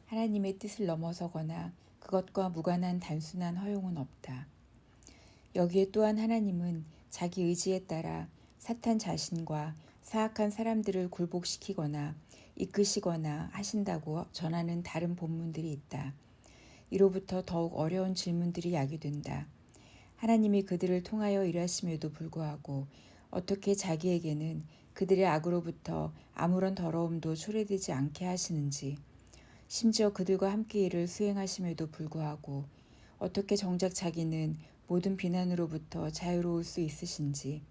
하나님의 뜻을 넘어서거나 그것과 무관한 단순한 허용은 없다. 여기에 또한 하나님은 자기 의지에 따라 사탄 자신과 사악한 사람들을 굴복시키거나 이끄시거나 하신다고 전하는 다른 본문들이 있다. 이로부터 더욱 어려운 질문들이 야기된다. 하나님이 그들을 통하여 일하심에도 불구하고 어떻게 자기에게는 그들의 악으로부터 아무런 더러움도 초래되지 않게 하시는지, 심지어 그들과 함께 일을 수행하심에도 불구하고 어떻게 정작 자기는 모든 비난으로부터 자유로울 수 있으신지,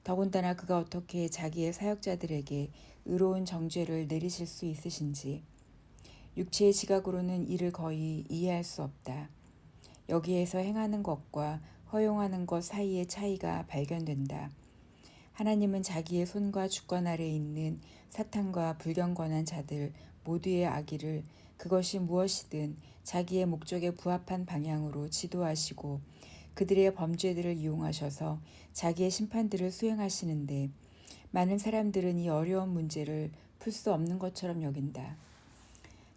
더군다나 그가 어떻게 자기의 사역자들에게 의로운 정죄를 내리실 수 있으신지, 육체의 지각으로는 이를 거의 이해할 수 없다. 여기에서 행하는 것과 허용하는 것 사이의 차이가 발견된다. 하나님은 자기의 손과 주권 아래에 있는 사탄과 불경건한 자들 모두의 악의를 그것이 무엇이든 자기의 목적에 부합한 방향으로 지도하시고 그들의 범죄들을 이용하셔서 자기의 심판들을 수행하시는데, 많은 사람들은 이 어려운 문제를 풀 수 없는 것처럼 여긴다.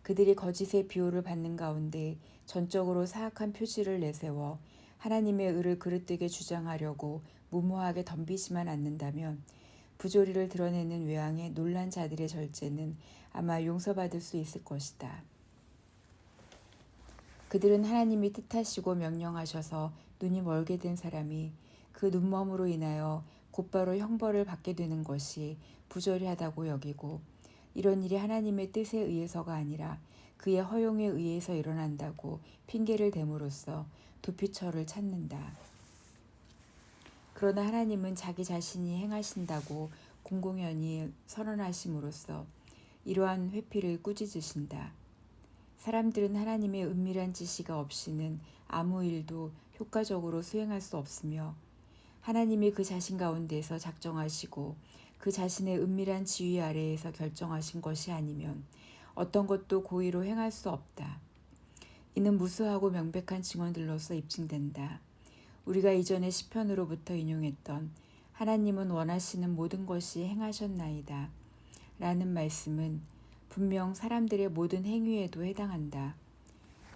그들이 거짓의 비호를 받는 가운데 전적으로 사악한 표지를 내세워 하나님의 의를 그릇되게 주장하려고 무모하게 덤비지만 않는다면 부조리를 드러내는 외양의 놀란 자들의 절제는 아마 용서받을 수 있을 것이다. 그들은 하나님이 뜻하시고 명령하셔서 눈이 멀게 된 사람이 그 눈멈으로 인하여 곧바로 형벌을 받게 되는 것이 부조리하다고 여기고, 이런 일이 하나님의 뜻에 의해서가 아니라 그의 허용에 의해서 일어난다고 핑계를 댐으로써 도피처를 찾는다. 그러나 하나님은 자기 자신이 행하신다고 공공연히 선언하심으로써 이러한 회피를 꾸짖으신다. 사람들은 하나님의 은밀한 지시가 없이는 아무 일도 효과적으로 수행할 수 없으며, 하나님이 그 자신 가운데서 작정하시고 그 자신의 은밀한 지휘 아래에서 결정하신 것이 아니면 어떤 것도 고의로 행할 수 없다. 이는 무수하고 명백한 증언들로서 입증된다. 우리가 이전에 시편으로부터 인용했던 하나님은 원하시는 모든 것이 행하셨나이다 라는 말씀은 분명 사람들의 모든 행위에도 해당한다.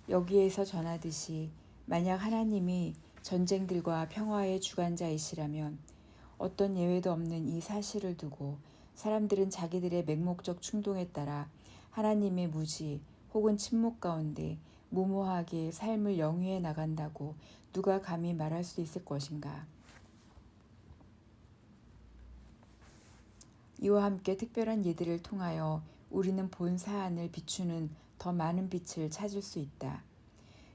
여기에서 전하듯이 만약 하나님이 전쟁들과 평화의 주관자이시라면 어떤 예외도 없는 이 사실을 두고 사람들은 자기들의 맹목적 충동에 따라 하나님의 무지 혹은 침묵 가운데 무모하게 삶을 영위해 나간다고 누가 감히 말할 수 있을 것인가. 이와 함께 특별한 예들을 통하여 우리는 본 사안을 비추는 더 많은 빛을 찾을 수 있다.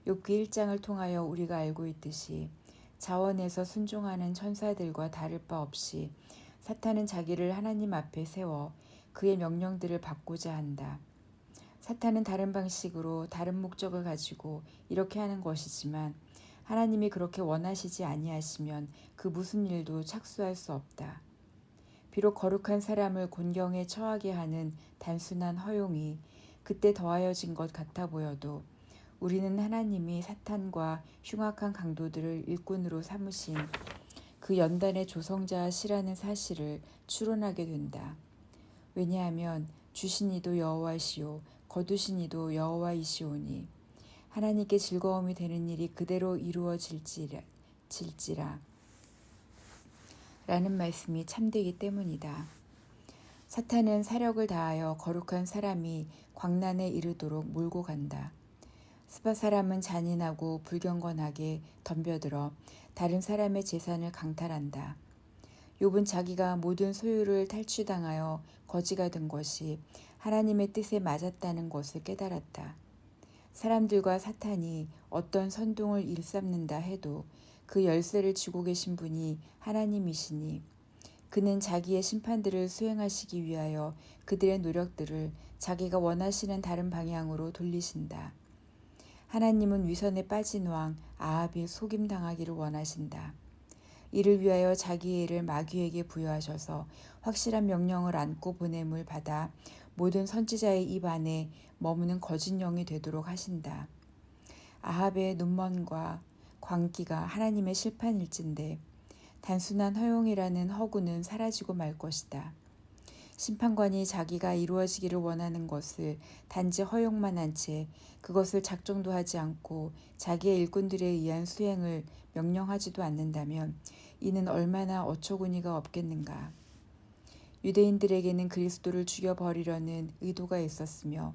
욥기 1장을 통하여 우리가 알고 있듯이 자원에서 순종하는 천사들과 다를 바 없이 사탄은 자기를 하나님 앞에 세워 그의 명령들을 받고자 한다. 사탄은 다른 방식으로 다른 목적을 가지고 이렇게 하는 것이지만 하나님이 그렇게 원하시지 아니하시면 그 무슨 일도 착수할 수 없다. 비록 거룩한 사람을 곤경에 처하게 하는 단순한 허용이 그때 더하여진 것 같아 보여도 우리는 하나님이 사탄과 흉악한 강도들을 일꾼으로 삼으신 그 연단의 조성자시라는 사실을 추론하게 된다. 왜냐하면 주신 이도 여호와시요 거두신 이도 여호와이시오니 하나님께 즐거움이 되는 일이 그대로 이루어질지라 라는 말씀이 참되기 때문이다. 사탄은 사력을 다하여 거룩한 사람이 광난에 이르도록 몰고 간다. 스바 사람은 잔인하고 불경건하게 덤벼들어 다른 사람의 재산을 강탈한다. 욥은 자기가 모든 소유를 탈취당하여 거지가 된 것이 하나님의 뜻에 맞았다는 것을 깨달았다. 사람들과 사탄이 어떤 선동을 일삼는다 해도 그 열쇠를 쥐고 계신 분이 하나님이시니 그는 자기의 심판들을 수행하시기 위하여 그들의 노력들을 자기가 원하시는 다른 방향으로 돌리신다. 하나님은 위선에 빠진 왕 아합이 속임당하기를 원하신다. 이를 위하여 자기의 일을 마귀에게 부여하셔서 확실한 명령을 안고 보냄을 받아 모든 선지자의 입 안에 머무는 거짓 영이 되도록 하신다. 아합의 눈먼과 광기가 하나님의 실판일진데 단순한 허용이라는 허구는 사라지고 말 것이다. 심판관이 자기가 이루어지기를 원하는 것을 단지 허용만 한 채 그것을 작정도 하지 않고 자기의 일꾼들에 의한 수행을 명령하지도 않는다면 이는 얼마나 어처구니가 없겠는가. 유대인들에게는 그리스도를 죽여버리려는 의도가 있었으며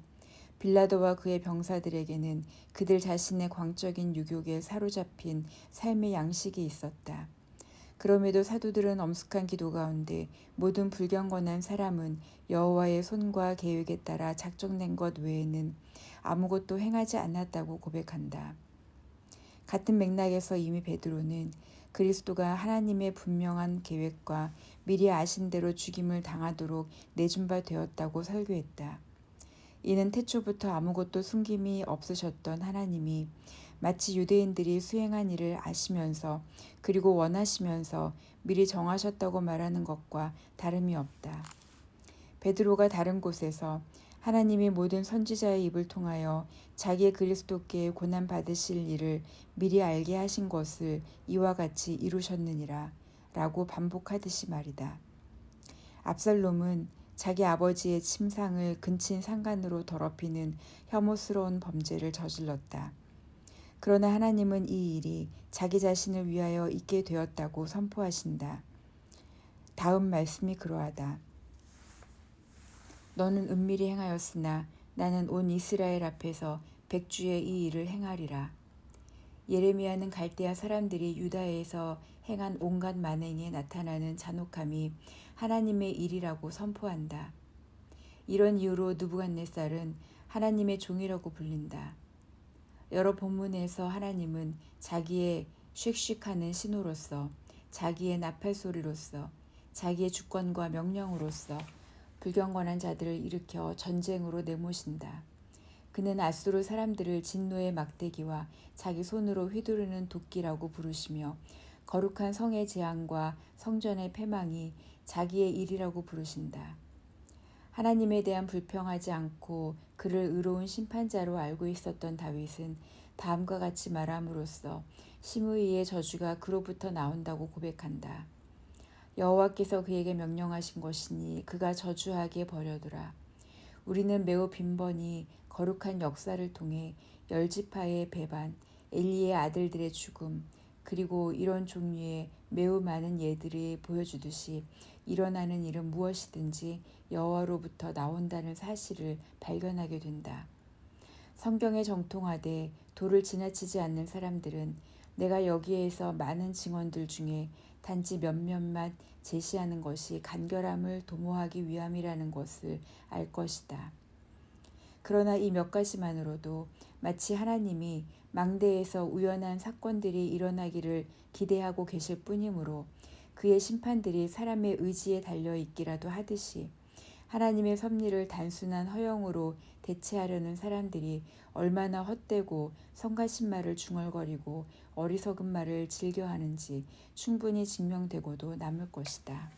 빌라도와 그의 병사들에게는 그들 자신의 광적인 유욕에 사로잡힌 삶의 양식이 있었다. 그럼에도 사도들은 엄숙한 기도 가운데 모든 불경건한 사람은 여호와의 손과 계획에 따라 작정된 것 외에는 아무것도 행하지 않았다고 고백한다. 같은 맥락에서 이미 베드로는 그리스도가 하나님의 분명한 계획과 미리 아신 대로 죽임을 당하도록 내준 바 되었다고 설교했다. 이는 태초부터 아무것도 숨김이 없으셨던 하나님이 마치 유대인들이 수행한 일을 아시면서 그리고 원하시면서 미리 정하셨다고 말하는 것과 다름이 없다. 베드로가 다른 곳에서 하나님이 모든 선지자의 입을 통하여 자기의 그리스도께 고난 받으실 일을 미리 알게 하신 것을 이와 같이 이루셨느니라 라고 반복하듯이 말이다. 압살롬은 자기 아버지의 침상을 근친 상간으로 더럽히는 혐오스러운 범죄를 저질렀다. 그러나 하나님은 이 일이 자기 자신을 위하여 있게 되었다고 선포하신다. 다음 말씀이 그러하다. 너는 은밀히 행하였으나 나는 온 이스라엘 앞에서 백주의 이 일을 행하리라. 예레미야는 갈대아 사람들이 유다에서 행한 온갖 만행에 나타나는 잔혹함이 하나님의 일이라고 선포한다. 이런 이유로 느부갓네살은 하나님의 종이라고 불린다. 여러 본문에서 하나님은 자기의 쉑쉑하는 신호로서, 자기의 나팔 소리로서, 자기의 주권과 명령으로서 불경건한 자들을 일으켜 전쟁으로 내모신다. 그는 아수르 사람들을 진노의 막대기와 자기 손으로 휘두르는 도끼라고 부르시며 거룩한 성의 재앙과 성전의 패망이 자기의 일이라고 부르신다. 하나님에 대한 불평하지 않고 그를 의로운 심판자로 알고 있었던 다윗은 다음과 같이 말함으로써 심의의 저주가 그로부터 나온다고 고백한다. 여호와께서 그에게 명령하신 것이니 그가 저주하게 버려두라. 우리는 매우 빈번히 거룩한 역사를 통해 열지파의 배반, 엘리의 아들들의 죽음, 그리고 이런 종류의 매우 많은 예들이 보여주듯이 일어나는 일은 무엇이든지 여호와로부터 나온다는 사실을 발견하게 된다. 성경에 정통하되 도를 지나치지 않는 사람들은 내가 여기에서 많은 증언들 중에 단지 몇몇만 제시하는 것이 간결함을 도모하기 위함이라는 것을 알 것이다. 그러나 이 몇 가지만으로도 마치 하나님이 망대에서 우연한 사건들이 일어나기를 기대하고 계실 뿐이므로 그의 심판들이 사람의 의지에 달려 있기라도 하듯이 하나님의 섭리를 단순한 허영으로 대체하려는 사람들이 얼마나 헛되고 성가신 말을 중얼거리고 어리석은 말을 즐겨하는지 충분히 증명되고도 남을 것이다.